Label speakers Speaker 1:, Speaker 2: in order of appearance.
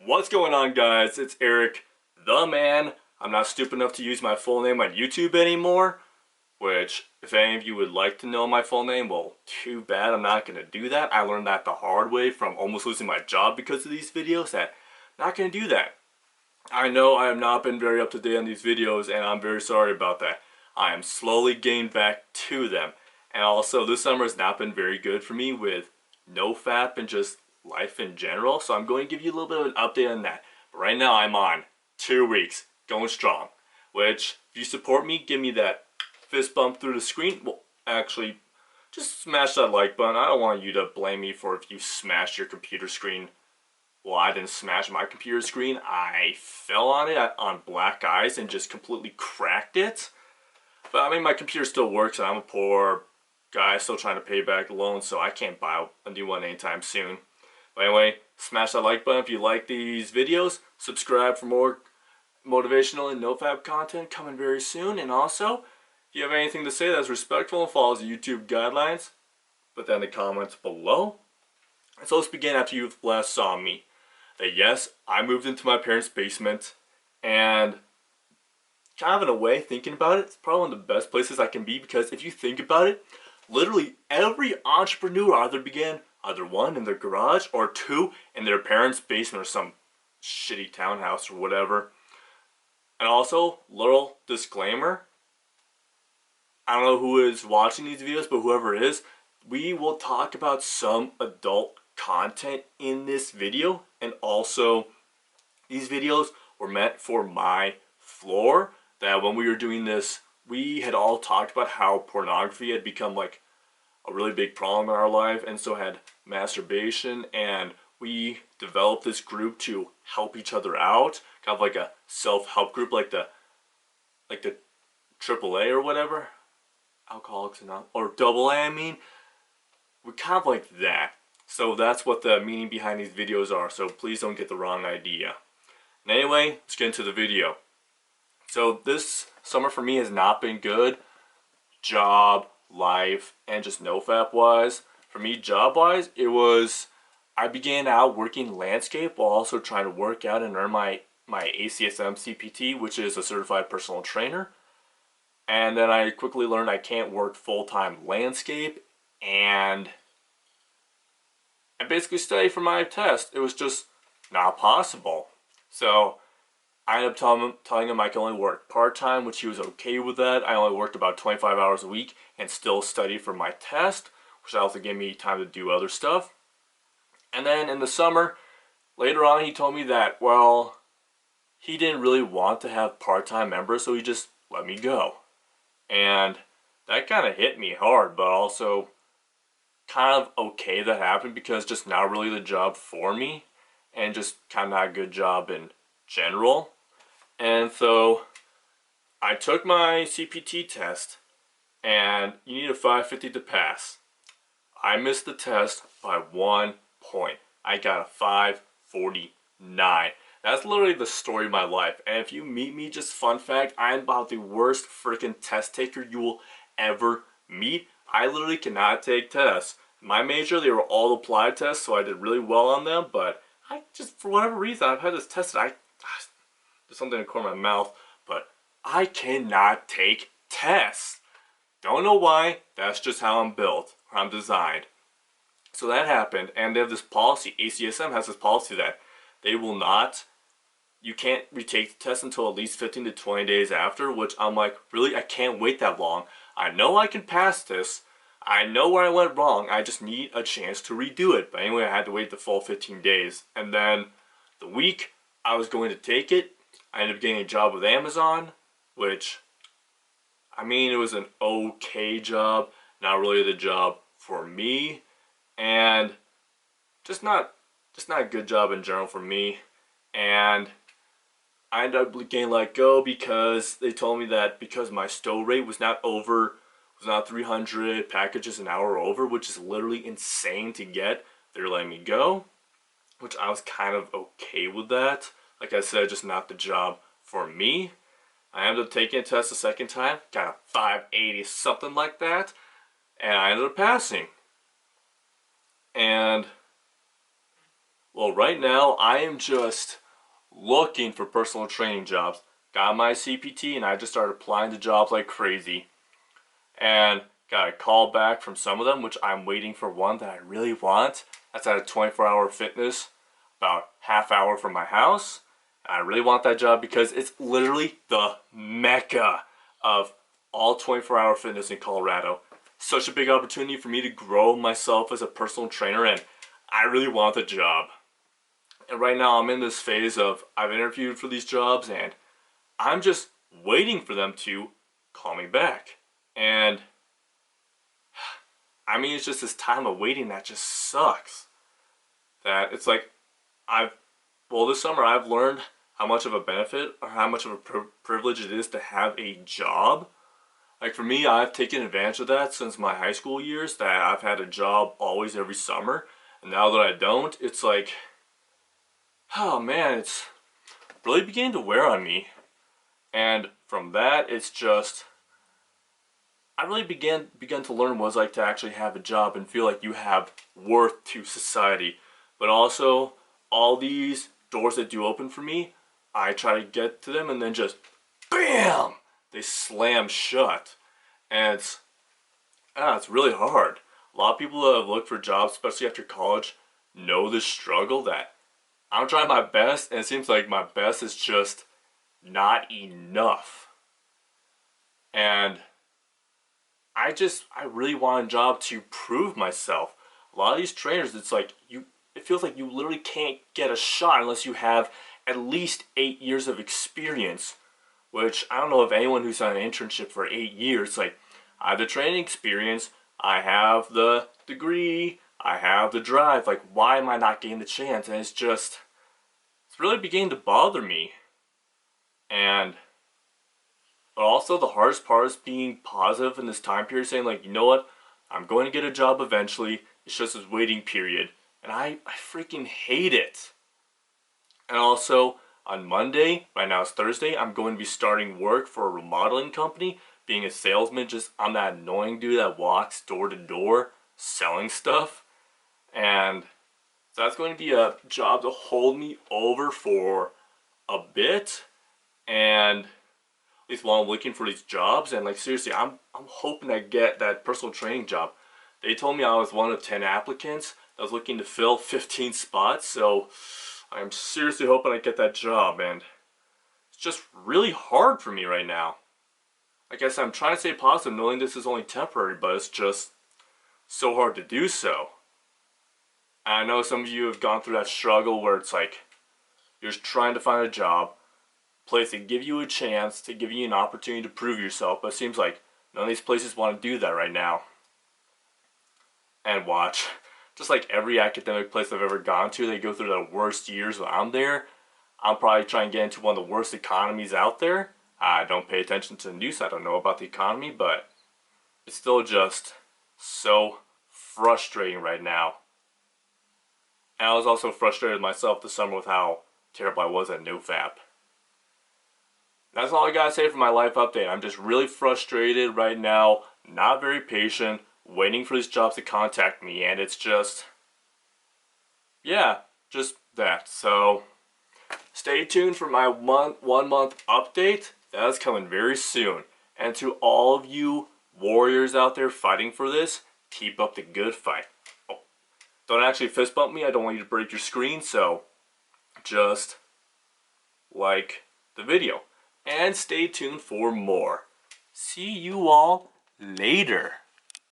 Speaker 1: What's going on, guys? It's Eric, the man. I'm not stupid enough to use my full name on YouTube anymore, which, if any of you would like to know my full name, well, too bad. I'm not going to do that. I learned that the hard way from almost losing my job because of these videos, that I'm not going to do that. I know I have not been very up to date on these videos, and I'm very sorry about that. I am slowly getting back to them. And also, this summer has not been very good for me with no Fap and just life in general, so I'm going to give you a little bit of an update on that. But right now I'm on 2 weeks, going strong, which if you support me, give me that fist bump through the screen. Well, actually, just smash that like button. I don't want you to blame me for if you smash your computer screen. Well, I didn't smash my computer screen. I fell on it on black ice and just completely cracked it. But I mean, my computer still works, and I'm a poor guy still trying to pay back the loan, so I can't buy a new one anytime soon. But anyway, smash that like button if you like these videos. Subscribe for more motivational and no-fap content coming very soon. And also, if you have anything to say that's respectful and follows the YouTube guidelines, put that in the comments below. And so let's begin after you last saw me. That yes, I moved into my parents' basement, and kind of in a way, thinking about it, it's probably one of the best places I can be, because if you think about it, literally every entrepreneur either one in their garage or two in their parents' basement or some shitty townhouse or whatever. And also, little disclaimer, I don't know who is watching these videos, but whoever it is, we will talk about some adult content in this video, and also these videos were meant for my floor. That when we were doing this, we had all talked about how pornography had become like a really big problem in our life, and so had masturbation, and we developed this group to help each other out, kind of like a self-help group, like the AAA or whatever, Alcoholics Anonymous, or AA, I mean, we're kind of like that. So that's what the meaning behind these videos are, so please don't get the wrong idea. And anyway, let's get into the video. So this summer for me has not been good, job, life, and just no-fap wise. For me, job wise, I began out working landscape while also trying to work out and earn my ACSM CPT, which is a certified personal trainer. And then I quickly learned I can't work full-time landscape, and I basically studied for my test. It was just not possible. So I ended up telling him I could only work part-time, which he was okay with that. I only worked about 25 hours a week and still studied for my test, which also gave me time to do other stuff. And then in the summer, later on, he told me that, well, he didn't really want to have part-time members, so he just let me go. And that kind of hit me hard, but also kind of okay that happened, because just not really the job for me, and just kind of not a good job in general. And so I took my CPT test, and you need a 550 to pass. I missed the test by 1 point. I got a 549. That's literally the story of my life. And if you meet me, just fun fact, I'm about the worst freaking test taker you will ever meet. I literally cannot take tests. My major, they were all applied tests, so I did really well on them, but I just, for whatever reason, I've had this tested. There's something in the corner of my mouth, but I cannot take tests. Don't know why, that's just how I'm built, or I'm designed. So that happened, and they have this policy, ACSM has this policy that they will not, you can't retake the test until at least 15 to 20 days after, which I'm like, really? I can't wait that long. I know I can pass this. I know where I went wrong. I just need a chance to redo it. But anyway, I had to wait the full 15 days. And then the week I was going to take it, I ended up getting a job with Amazon, which, I mean, it was an okay job, not really the job for me, and just not a good job in general for me. And I ended up getting let go because they told me that because my stow rate was not 300 packages an hour over, which is literally insane to get, they're letting me go, which I was kind of okay with that. Like I said, just not the job for me. I ended up taking a test a second time, got a 580, something like that, and I ended up passing. And Well, right now I am just looking for personal training jobs. Got my CPT and I just started applying to jobs like crazy. And got a call back from some of them, which I'm waiting for one that I really want. That's at a 24-hour fitness, about half hour from my house. And I really want that job because it's literally the mecca of all 24-hour fitness in Colorado. Such a big opportunity for me to grow myself as a personal trainer, and I really want the job. And right now I'm in this phase of I've interviewed for these jobs and I'm just waiting for them to call me back. And I mean, it's just this time of waiting that just sucks. That it's like this summer I've learned how much of a benefit or how much of a privilege it is to have a job. Like for me, I've taken advantage of that since my high school years, that I've had a job always every summer. And now that I don't, it's like, oh man, it's really beginning to wear on me. And from that, it's just, I really began to learn what it's like to actually have a job and feel like you have worth to society. But also, all these doors that do open for me, I try to get to them and then just, BAM! They slam shut. And it's really hard. A lot of people that have looked for jobs, especially after college, know the struggle that I'm trying my best, and it seems like my best is just not enough. And I really want a job to prove myself. A lot of these trainers, it's like it feels like you literally can't get a shot unless you have at least 8 years of experience. Which I don't know if anyone who's done an internship for 8 years, like, I have the training experience, I have the degree, I have the drive, like, why am I not getting the chance? And it's really beginning to bother me. But also the hardest part is being positive in this time period, saying like, you know what, I'm going to get a job eventually, it's just this waiting period. And I freaking hate it. And also, on Monday, right now it's Thursday, I'm going to be starting work for a remodeling company, being a salesman. I'm that annoying dude that walks door to door selling stuff. And so that's going to be a job to hold me over for a bit. And at least while I'm looking for these jobs, and like seriously, I'm hoping I get that personal training job. They told me I was one of 10 applicants that was looking to fill 15 spots, so I'm seriously hoping I get that job, and it's just really hard for me right now. Like I said, I'm trying to stay positive knowing this is only temporary, but it's just so hard to do so. And I know some of you have gone through that struggle where it's like, you're just trying to find a job, place to give you a chance, to give you an opportunity to prove yourself, but it seems like none of these places want to do that right now. And watch. Just like every academic place I've ever gone to, they go through the worst years when I'm there. I'm probably trying to get into one of the worst economies out there. I don't pay attention to the news, I don't know about the economy, but it's still just so frustrating right now. And I was also frustrated myself this summer with how terrible I was at NoFap. That's all I gotta say for my life update. I'm just really frustrated right now, not very patient, waiting for these jobs to contact me, and it's just, yeah, just that. So stay tuned for my 1 month update. That's coming very soon. And to all of you warriors out there fighting for this, keep up the good fight. Oh, don't actually fist bump me, I don't want you to break your screen, so just like the video. And stay tuned for more. See you all later.